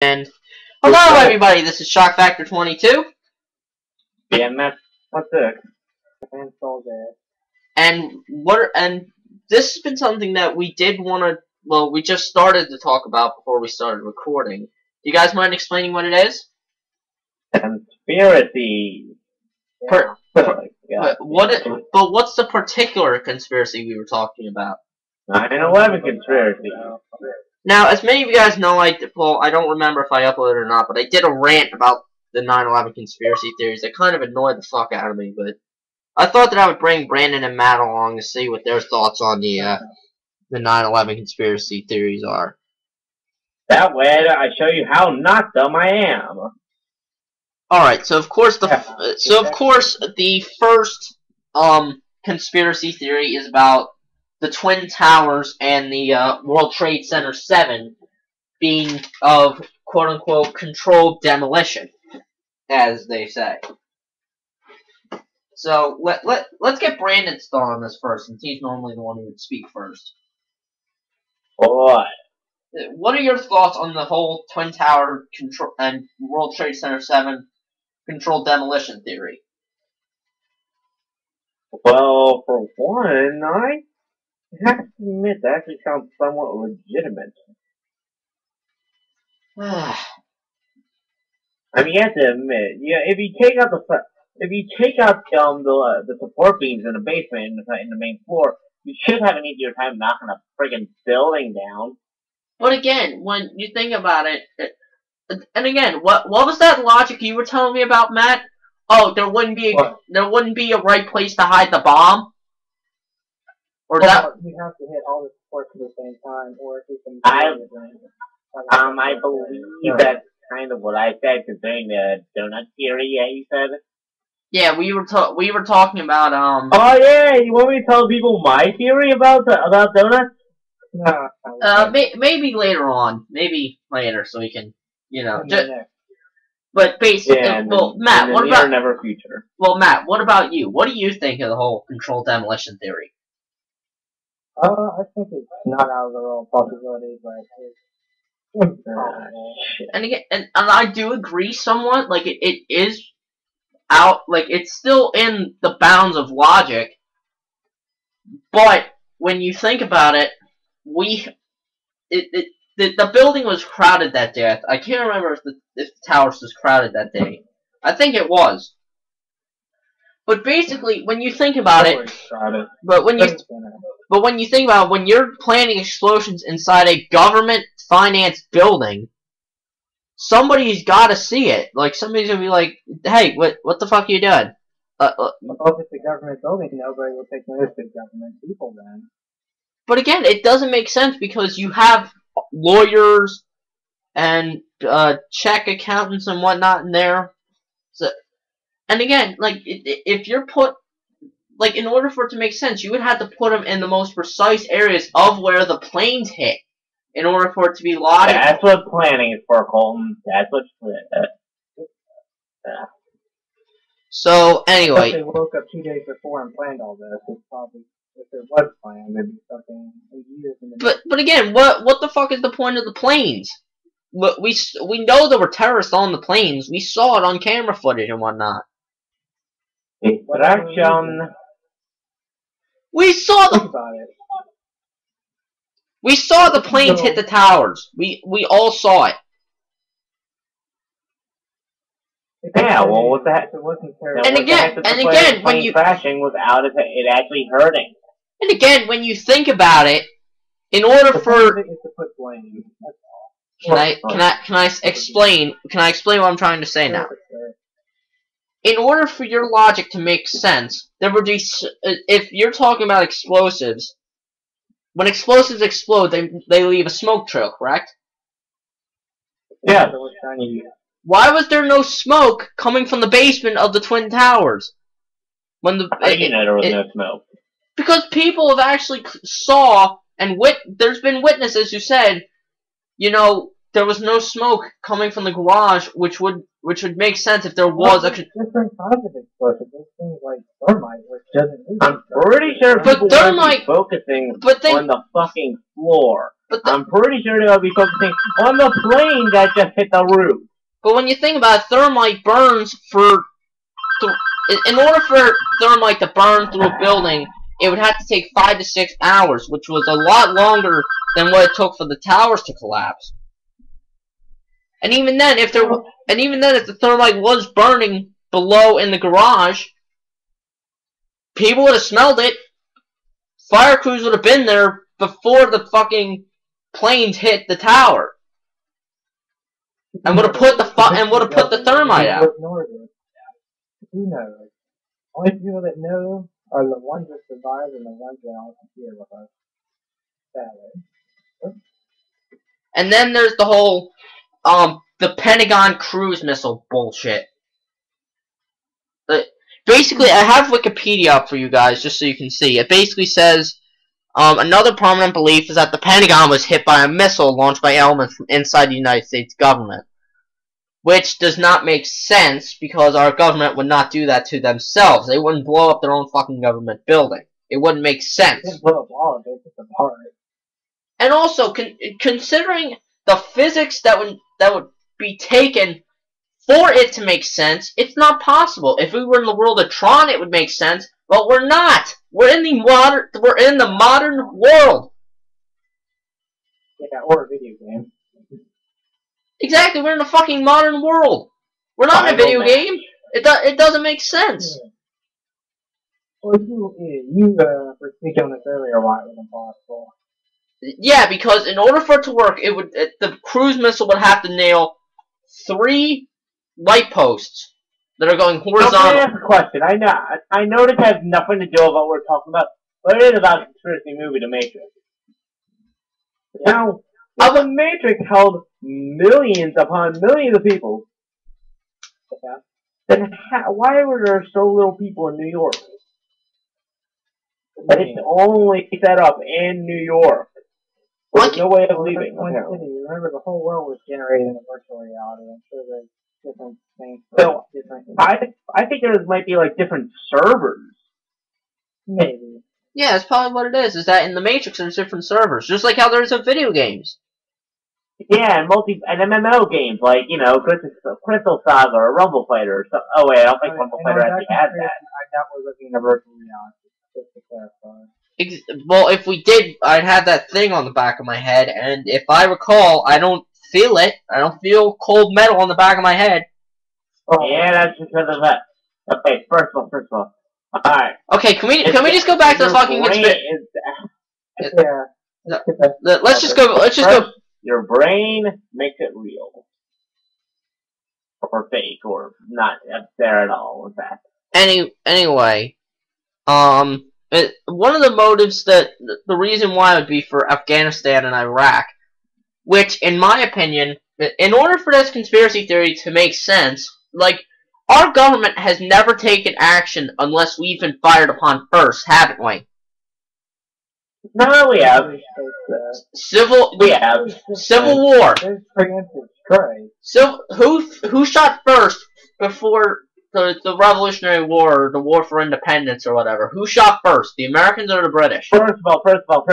And hello, everybody. This is Shock Factor 22. Yeah, that's it. And this has been something that we did want to. Well, we just started to talk about before we started recording. Do you guys mind explaining what it is? Conspiracy. But what's the particular conspiracy we were talking about? 9/11 conspiracy. Now, as many of you guys know, I don't remember if I uploaded or not, but I did a rant about the 9/11 conspiracy theories that kind of annoyed the fuck out of me, but I thought that I would bring Brandon and Matt along to see what their thoughts on the 9/11 conspiracy theories are. That way, I show you how not dumb I am. Alright, so of course the first conspiracy theory is about the Twin Towers and the World Trade Center 7 being of quote-unquote controlled demolition, as they say. So let's get Brandon's thought on this first, since he's normally the one who would speak first. What? What are your thoughts on the whole Twin Tower control and World Trade Center 7 controlled demolition theory? Well, for one, I have to admit that actually sounds somewhat legitimate. I mean, you have to admit, yeah, if you take out the support beams in the basement in the main floor, you should have an easier time knocking a friggin' building down. But again, when you think about it, and again, what was that logic you were telling me about, Matt? Oh, there wouldn't be a right place to hide the bomb. Or that you have to hit all the supports at the same time, or if you can. I believe that's kind of what I said concerning the donut theory. Yeah, you said. Yeah, we were talking about Oh yeah, you want me to tell people my theory about donuts? No. Maybe later on, so we can, But basically, Matt, what about never future? Well, Matt, what about you? What do you think of the whole controlled demolition theory? I think it's not out of the realm of possibility, but it's and again, and I do agree somewhat. Like it is out, like it's still in the bounds of logic. But when you think about it, the building was crowded that day. I can't remember if the Towers was crowded that day. I think it was. But basically, when you think about it, when you think about it, when you're planning explosions inside a government-financed building, somebody's got to see it. Like somebody's gonna be like, "Hey, what the fuck are you doing?" Well, if it's a government building, nobody will take notice of government people then. But again, it doesn't make sense because you have lawyers and check accountants and whatnot in there. So, and again, like if you're put, like in order for it to make sense, you would have to put them in the most precise areas of where the planes hit, in order for it to be logical. That's what planning is for, Colton. That's what. So anyway, if they woke up 2 days before and planned all this, it's probably, if it was planned, it'd be something years in the. But again, what the fuck is the point of the planes? We know there were terrorists on the planes. We saw it on camera footage and whatnot. Distraction. We saw the planes hit the towers. We all saw it. Yeah, well, what the heck? And again, when you crashing without it actually hurting. And again, when you think about it, in order for Can I explain what I'm trying to say now? In order for your logic to make sense, there would be, if you're talking about explosives, when explosives explode, they leave a smoke trail, correct? Yeah. Why was there no smoke coming from the basement of the Twin Towers? When there was no smoke. Because people have actually saw, and there's been witnesses who said, there was no smoke coming from the garage, which would make sense if there was a. Different kinds of explosives. Those things like thermite, which doesn't move. I'm pretty sure But people thermite- won't be focusing but they- on the fucking floor. But I'm pretty sure they'll be focusing on the plane that just hit the roof. But when you think about it, thermite burns for. In order for thermite to burn through a building, it would have to take 5 to 6 hours, which was a lot longer than what it took for the towers to collapse. And even then, if the thermite was burning below in the garage, people would have smelled it. Fire crews would have been there before the fucking planes hit the tower, and would have put the thermite out. Who knows? Only people that know are the ones that survive and the ones that aren't here with us. Sadly. And then there's the whole the Pentagon cruise missile bullshit. Basically, I have Wikipedia up for you guys just so you can see. It basically says another prominent belief is that the Pentagon was hit by a missile launched by elements from inside the United States government. Which does not make sense, because our government would not do that to themselves. They wouldn't blow up their own fucking government building. It wouldn't make sense. And also, considering the physics that would be taken for it to make sense, it's not possible. If we were in the world of Tron, it would make sense, but we're not. We're in the modern world. Yeah, or a video game. Exactly, we're in a fucking modern world. We're not in a video game. It doesn't make sense. Yeah. Well, you were speaking on this earlier, why it was impossible. Yeah, because in order for it to work, the cruise missile would have to nail 3 light posts that are going horizontal. Let me ask a question. I know this has nothing to do with what we're talking about, but it is about a conspiracy movie, The Matrix. Now, The Matrix held millions upon millions of people, then why were there so little people in New York? It's only set up in New York. There's no way of leaving. Remember, the whole world was generated in a virtual reality. I'm sure there's different things. So, I think there might be like different servers. Maybe. Yeah, that's probably what it is that in the Matrix there's different servers, just like how there's in video games. Yeah, and MMO games, like, Crystal Saga or Rumble Fighter or something. Oh wait, I don't think Rumble Fighter actually has that. I doubt we're looking at a virtual reality, just to clarify. Well, if we did, I'd have that thing on the back of my head, and if I recall, I don't feel it. I don't feel cold metal on the back of my head. Yeah, that's because of that. Okay, first of all. Alright. Okay, can we just go back to the fucking Let's just go. Your brain makes it real. Or fake, or not there at all, in fact. Anyway, one of the motives the reason why would be for Afghanistan and Iraq, which, in my opinion, in order for this conspiracy theory to make sense, like, our government has never taken action unless we've been fired upon first, haven't we? No, we have. Civil War. So who shot first before the Revolutionary War, or the War for Independence, or whatever? Who shot first, the Americans or the British? First of all,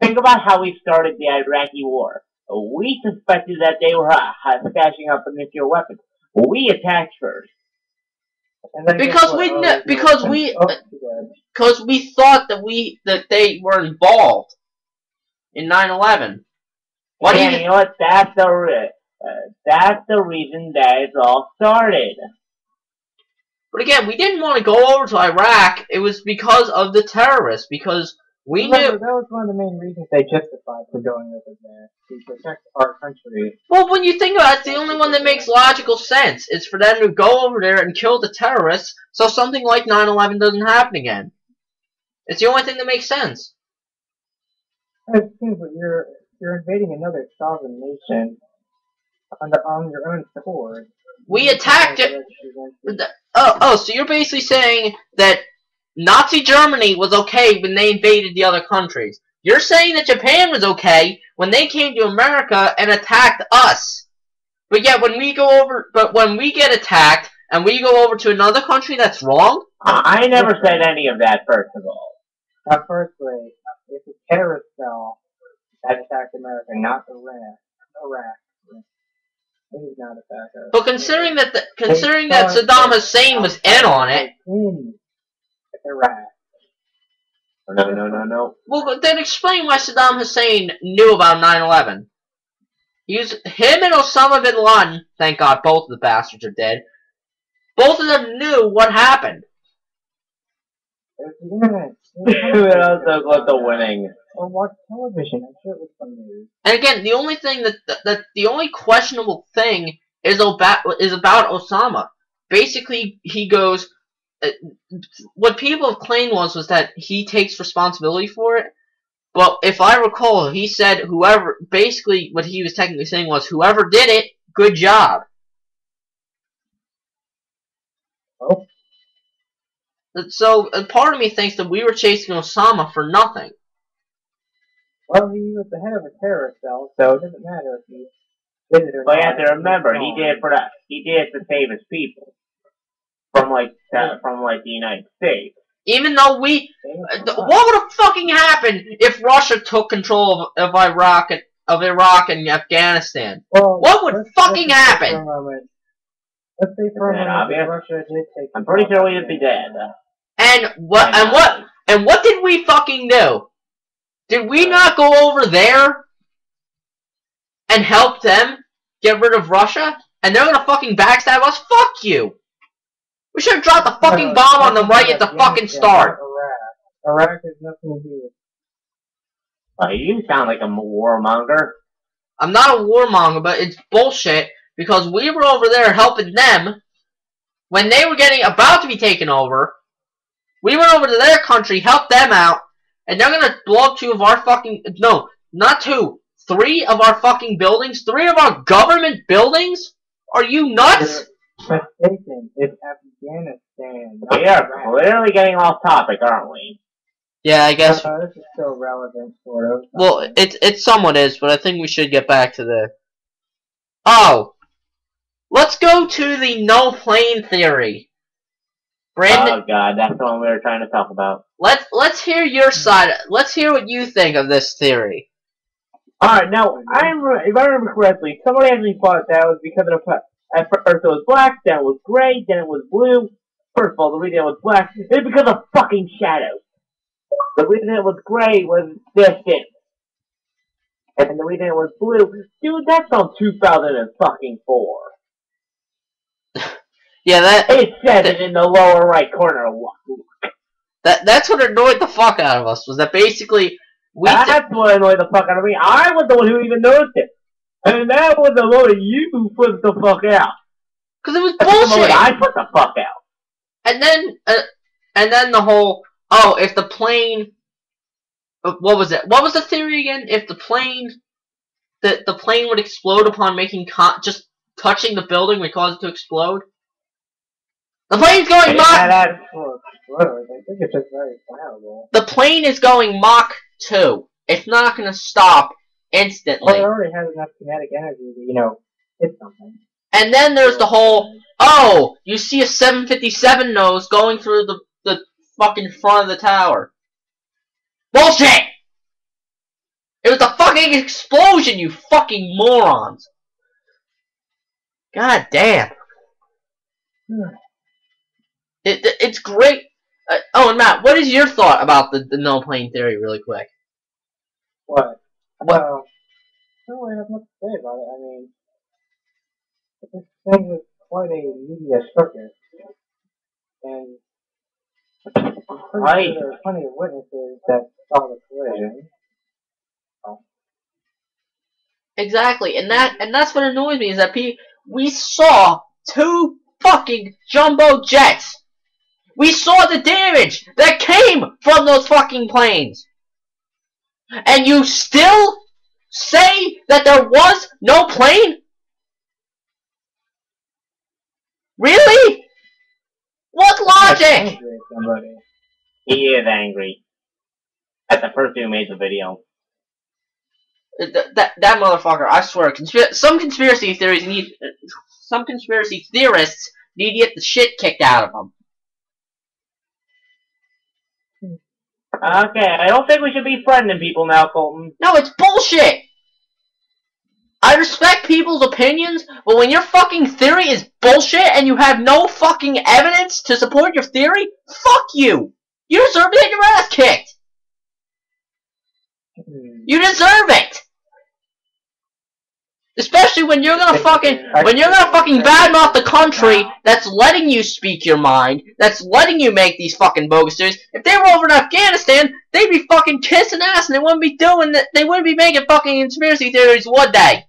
think about how we started the Iraqi War. We suspected that they were stashing up a nuclear weapon. We attacked first. Because we thought that they were involved in 9/11. You know what? That's the reason that it's all started. But again, we didn't want to go over to Iraq. It was because of the terrorists. Because we knew that was one of the main reasons they justified for going over there, to protect our country. Well, when you think about it, the only one that makes logical sense is for them to go over there and kill the terrorists, so something like 9/11 doesn't happen again. It's the only thing that makes sense. It seems that you're invading another sovereign nation on your own sword. We attacked it. So you're basically saying that Nazi Germany was okay when they invaded the other countries, You're saying that Japan was okay when they came to America and attacked us. But yet when we get attacked and we go over to another country, that's wrong? I never said any of that, first of all. Firstly, it's a terrorist cell that attacked America, not Iraq. It is not attack us. But considering that Saddam Hussein was in on it, in Iraq. No. Well, but then explain why Saddam Hussein knew about 9/11. Him and Osama bin Laden, thank God both of the bastards are dead, both of them knew what happened. There's the internet. Who also got the winning? Or watch television. I'm sure it was some news. And again, the only thing the only questionable thing is about Osama. Basically, he goes. What people have claimed was that he takes responsibility for it. But if I recall, he said basically what he was technically saying was whoever did it, good job. Oh. So part of me thinks that we were chasing Osama for nothing. Well, he was the head of a terrorist cell, so it doesn't matter if he did it or not. But you have to remember, he did it to save his people from the United States. Even though what would have fucking happened if Russia took control of Iraq and Afghanistan? Well, what would fucking happen? Let's say for a moment that Russia did take. I'm pretty sure we'd be dead. And what did we fucking do? Did we not go over there and help them get rid of Russia? And they're gonna fucking backstab us? Fuck you! We should have dropped the fucking bomb on them right at the fucking start. Iraq has nothing to do with it. You sound like a warmonger. I'm not a warmonger, but it's bullshit because we were over there helping them when they were about to be taken over. We went over to their country, helped them out, and they're gonna blow up three of our fucking buildings, 3 of our government buildings? Are you nuts? Mistaken. It's Afghanistan. We are clearly getting off topic, aren't we? Yeah, I guess. This is still relevant, sort of. Well, it somewhat is, but I think we should get back to the. Oh, let's go to the no plane theory. Brandon. Oh God, that's the one we were trying to talk about. Let's hear your side. Let's hear what you think of this theory. All right, now if I remember correctly, somebody actually thought that was because of the. At first it was black, then it was gray, then it was blue. First of all, the reason it was black is because of fucking shadows. The reason it was gray was distance. And the reason it was blue, dude, that's on 2004. Yeah, it says it in the lower right corner. That's what annoyed the fuck out of us, was that basically that's what annoyed the fuck out of me. I was the one who even noticed it. And that was the moment you put the fuck out. Because it was bullshit. I put the fuck out. And then the whole, if the plane, what was it? What was the theory again? If the plane would explode upon just touching the building would cause it to explode? The plane's going Mach. I think it's just very flammable. The plane is going Mach 2. It's not going to stop instantly. Well, it already has enough kinetic energy to, hit something. And then there's the whole, you see a 757 nose going through the fucking front of the tower. Bullshit! It was a fucking explosion, you fucking morons! God damn. It's great. And Matt, what is your thought about the no plane theory, really quick? What? Well, I don't really have much to say about it. I mean, this thing was quite a media circus, and I'm pretty sure there were plenty of witnesses that saw the collision. Exactly, and that's what annoys me is that we saw 2 fucking jumbo jets. We saw the damage that came from those fucking planes, and you still say that there was no plane? Really? What logic? He is angry. That's the first who made the video. That motherfucker, I swear, some conspiracy theories need, some conspiracy theorists need to get the shit kicked out of them. Okay, I don't think we should be threatening people now, Colton. No, it's bullshit! I respect people's opinions, but when your fucking theory is bullshit and you have no fucking evidence to support your theory, fuck you! You deserve to get your ass kicked! You deserve it! Especially when you're gonna fucking badmouth the country that's letting you speak your mind, that's letting you make these fucking bogus theories. If they were over in Afghanistan, they'd be fucking kissing ass and they wouldn't be doing that. They wouldn't be making fucking conspiracy theories, would they?